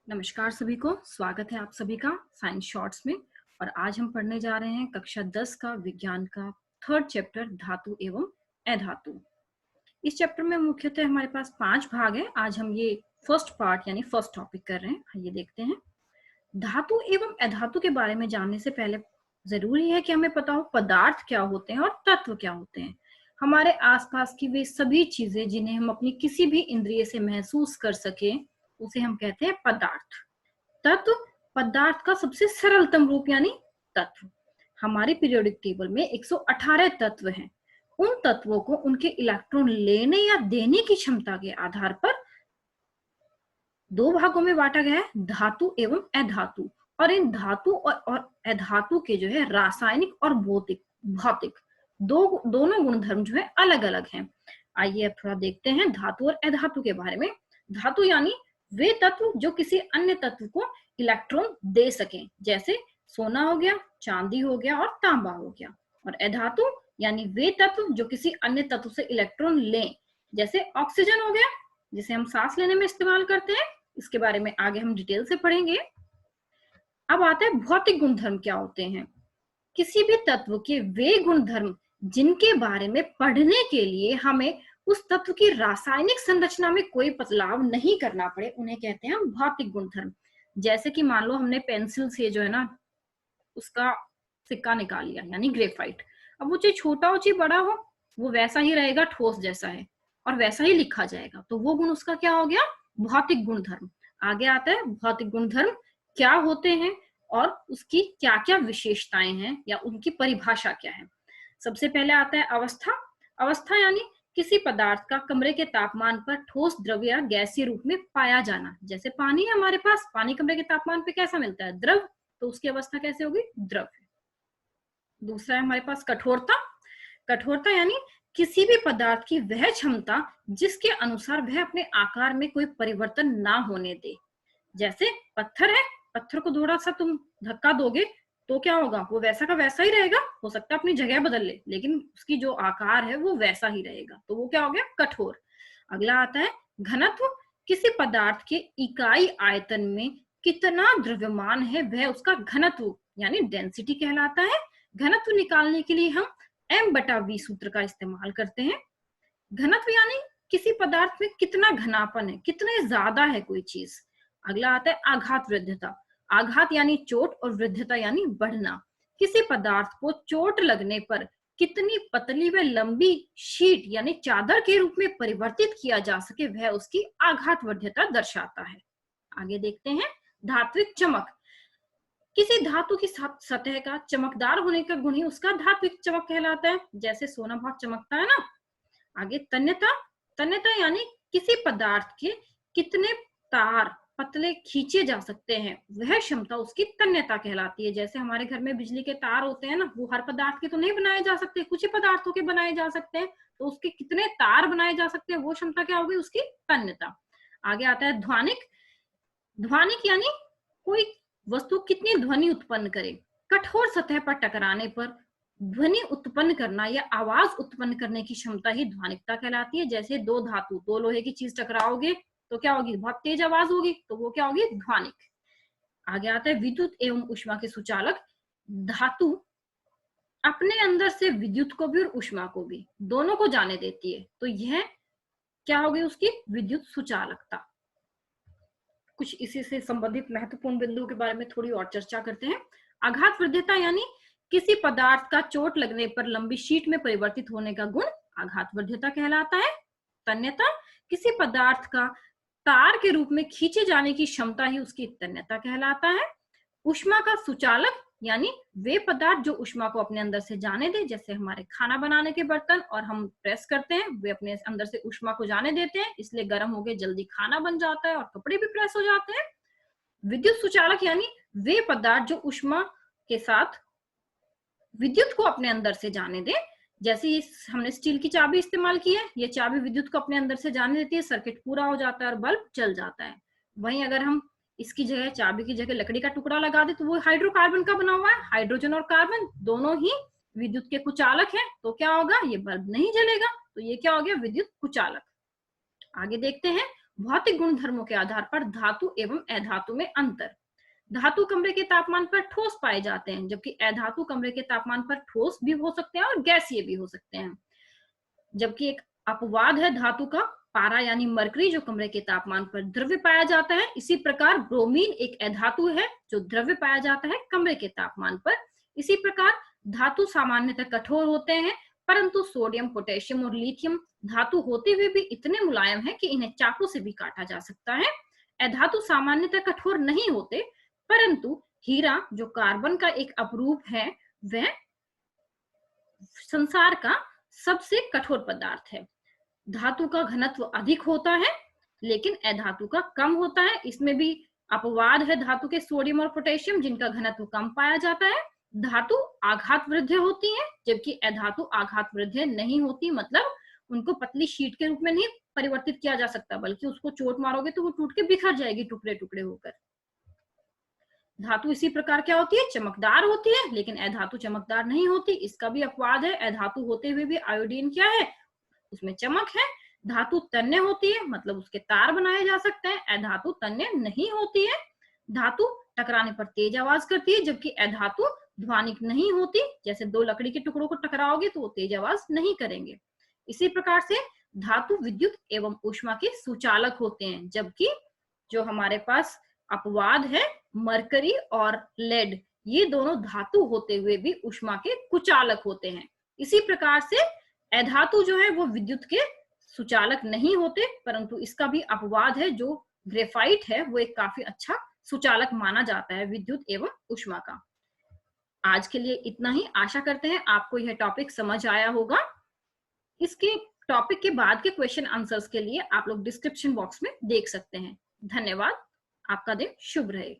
नमस्कार सभी को, स्वागत है आप सभी का साइंस शॉर्ट्स में। और आज हम पढ़ने जा रहे हैं कक्षा 10 का विज्ञान का थर्ड चैप्टर धातु एवं अधातु। इस चैप्टर में मुख्यतः हमारे पास 5 भाग है। आज हम ये फर्स्ट पार्ट यानी फर्स्ट टॉपिक कर रहे हैं। आइए देखते हैं। धातु एवं अधातु के बारे में जानने से पहले जरूरी है कि हमें पता हो पदार्थ क्या होते हैं और तत्व क्या होते हैं। हमारे आसपास की वे सभी चीजें जिन्हें हम अपनी किसी भी इंद्रिय से महसूस कर सके उसे हम कहते हैं पदार्थ। तत्व पदार्थ का सबसे सरलतम रूप यानी तत्व। हमारे पीरियोडिक टेबल में 118 तत्व हैं। उन तत्वों को उनके इलेक्ट्रॉन लेने या देने की क्षमता के आधार पर दो भागों में बांटा गया है, धातु एवं अधातु। और इन धातु और अधातु के जो है रासायनिक और भौतिक भौतिक दोनों गुणधर्म जो है अलग अलग हैं। आइए अब थोड़ा देखते हैं धातु और अधातु के बारे में। धातु यानी वे तत्व जो किसी अन्य तत्व को इलेक्ट्रॉन दे सकें, जैसे सोना हो गया, चांदी हो गया और तांबा हो गया। और अधातु यानी वे तत्व जो किसी अन्य तत्व से इलेक्ट्रॉन लें, जैसे ऑक्सीजन हो गया जिसे हम सांस लेने में इस्तेमाल करते हैं। इसके बारे में आगे हम डिटेल से पढ़ेंगे। अब आता है भौतिक गुणधर्म क्या होते हैं। किसी भी तत्व के वे गुणधर्म जिनके बारे में पढ़ने के लिए हमें उस तत्व की रासायनिक संरचना में कोई बदलाव नहीं करना पड़े, उन्हें कहते हैं हम भौतिक गुणधर्म। जैसे कि मान लो हमने पेंसिल से जो है ना उसका सिक्का निकाल लिया यानी ग्रेफाइट। अब वो चाहे छोटा हो चाहे बड़ा हो, वो वैसा ही रहेगा, ठोस जैसा है और वैसा ही लिखा जाएगा। तो वो गुण उसका क्या हो गया, भौतिक गुणधर्म। आगे आता है भौतिक गुणधर्म क्या होते हैं और उसकी क्या क्या विशेषताएं हैं या उनकी परिभाषा क्या है। सबसे पहले आता है अवस्था। अवस्था यानी किसी पदार्थ का कमरे के तापमान पर ठोस द्रव या गैसीय रूप में पाया जाना। जैसे पानी है हमारे पास, पानी कमरे के तापमान पे कैसा मिलता है, द्रव, तो उसकी अवस्था कैसे होगी, द्रव है। दूसरा है हमारे पास कठोरता। कठोरता यानी किसी भी पदार्थ की वह क्षमता जिसके अनुसार वह अपने आकार में कोई परिवर्तन ना होने दे। जैसे पत्थर है, पत्थर को थोड़ा सा तुम धक्का दोगे तो क्या होगा, वो वैसा का वैसा ही रहेगा। हो सकता है अपनी जगह बदल ले लेकिन उसकी जो आकार है वो वैसा ही रहेगा। तो वो क्या हो गया, कठोर। अगला आता है घनत्व। किसी पदार्थ के इकाई आयतन में कितना द्रव्यमान है वह उसका घनत्व यानी डेंसिटी कहलाता है। घनत्व निकालने के लिए हम m/v सूत्र का इस्तेमाल करते हैं। घनत्व यानी किसी पदार्थ में कितना घनापन है, कितने ज्यादा है कोई चीज। अगला आता है आघात वृद्धता। आघात यानी चोट और वृद्धता यानी बढ़ना। किसी पदार्थ को चोट लगने पर कितनी पतली व लंबी शीट यानी चादर के रूप में परिवर्तित किया जा सके वह उसकी आघात वृद्धता दर्शाता है। आगे देखते हैं धात्विक चमक। किसी धातु की सतह का चमकदार होने का गुण ही उसका धात्विक चमक कहलाता है। जैसे सोना बहुत चमकता है ना। आगे तन्यता। तन्यता यानी किसी पदार्थ के कितने तार पतले खींचे जा सकते हैं वह क्षमता उसकी तन्यता कहलाती है। जैसे हमारे घर में बिजली के तार होते हैं ना, वो हर पदार्थ के तो नहीं बनाए जा सकते, कुछ ही पदार्थों के बनाए जा सकते हैं। तो उसके कितने तार बनाए जा सकते हैं वो क्षमता क्या होगी, उसकी तन्यता। आगे आता है ध्वनिक। ध्वनिक यानी कोई वस्तु कितनी ध्वनि उत्पन्न करे। कठोर सतह पर टकराने पर ध्वनि उत्पन्न करना या आवाज उत्पन्न करने की क्षमता ही ध्वनिकता कहलाती है। जैसे दो धातु, दो लोहे की चीज टकराओगे तो क्या होगी, बहुत तेज आवाज होगी, तो वो क्या होगी, ध्वनिक। आगे आता है विद्युत एवं ऊष्मा के सुचालक। धातु अपने अंदर से विद्युत को भी और ऊष्मा को भी दोनों को जाने देती है, तो यह क्या होगी, उसकी विद्युत सुचालकता। कुछ इसी से संबंधित महत्वपूर्ण बिंदुओं के बारे में थोड़ी और चर्चा करते हैं। आघात वृद्धता यानी किसी पदार्थ का चोट लगने पर लंबी शीट में परिवर्तित होने का गुण आघात वृद्धता कहलाता है। तन्यता किसी पदार्थ का तार के रूप में खींचे जाने की क्षमता ही उसकी तन्यता कहलाता है। ऊष्मा का सुचालक यानी वे पदार्थ जो ऊष्मा को अपने अंदर से जाने दे। जैसे हमारे खाना बनाने के बर्तन और हम प्रेस करते हैं, वे अपने अंदर से ऊष्मा को जाने देते हैं, इसलिए गर्म होके जल्दी खाना बन जाता है और कपड़े भी प्रेस हो जाते हैं। विद्युत सुचालक यानी वे पदार्थ जो ऊष्मा के साथ विद्युत को अपने अंदर से जाने दे। जैसे हमने स्टील की चाबी इस्तेमाल की है, ये चाबी विद्युत को अपने अंदर से जाने देती है, सर्किट पूरा हो जाता है और बल्ब जल जाता है। वहीं अगर हम इसकी जगह, चाबी की जगह लकड़ी का टुकड़ा लगा दे तो वो हाइड्रोकार्बन का बना हुआ है, हाइड्रोजन और कार्बन दोनों ही विद्युत के कुचालक हैं, तो क्या होगा, ये बल्ब नहीं जलेगा। तो ये क्या हो गया, विद्युत कुचालक। आगे देखते हैं भौतिक गुणधर्मों के आधार पर धातु एवं अधातु में अंतर। धातु कमरे के तापमान पर ठोस पाए जाते हैं, जबकि अधातु कमरे के तापमान पर ठोस भी हो सकते हैं और गैसीय भी हो सकते हैं। जबकि एक अपवाद है धातु का, पारा यानी मरकरी, जो कमरे के तापमान पर द्रव्य पाया जाता है। इसी प्रकार ब्रोमीन एक अधातु है जो द्रव्य पाया जाता है कमरे के तापमान पर। इसी प्रकार धातु सामान्यतः कठोर होते हैं, परंतु सोडियम, पोटेशियम और लिथियम धातु होते हुए भी इतने मुलायम है कि इन्हें चाकू से भी काटा जा सकता है। अधातु सामान्यतः कठोर नहीं होते, परंतु हीरा जो कार्बन का एक अपरूप है, वह संसार का सबसे कठोर पदार्थ है। धातु का घनत्व अधिक होता है, लेकिन अधातु का कम होता है। इसमें भी अपवाद है धातु के सोडियम और पोटेशियम, जिनका घनत्व कम पाया जाता है। धातु आघात वृद्धि होती है, जबकि अधातु आघात वृद्धि नहीं होती। मतलब उनको पतली शीट के रूप में नहीं परिवर्तित किया जा सकता, बल्कि उसको चोट मारोगे तो वो टूट के बिखर जाएगी टुकड़े टुकड़े होकर। धातु इसी प्रकार क्या होती है, चमकदार होती है, लेकिन अधातु चमकदार नहीं होती। इसका भी अपवाद है। अधातु होते हुए भी आयोडीन क्या है, उसमें चमक है। धातु तन्य होती है, मतलब उसके तार बनाए जा सकते हैं। अधातु तन्य नहीं होती है। धातु टकराने पर तेज आवाज करती है, जबकि अधातु ध्वनिक नहीं होती। जैसे दो लकड़ी के टुकड़ों को टकराओगे तो वो तेज आवाज नहीं करेंगे। इसी प्रकार से धातु विद्युत एवं ऊष्मा के सुचालक होते हैं, जबकि जो हमारे पास अपवाद है मरकरी और लेड, ये दोनों धातु होते हुए भी ऊष्मा के कुचालक होते हैं। इसी प्रकार से अधातु जो है वो विद्युत के सुचालक नहीं होते, परंतु इसका भी अपवाद है। जो ग्रेफाइट है वो एक काफी अच्छा सुचालक माना जाता है विद्युत एवं ऊष्मा का। आज के लिए इतना ही। आशा करते हैं आपको यह टॉपिक समझ आया होगा। इसके टॉपिक के बाद के क्वेश्चन आंसर्स के लिए आप लोग डिस्क्रिप्शन बॉक्स में देख सकते हैं। धन्यवाद। आपका दिन शुभ रहे।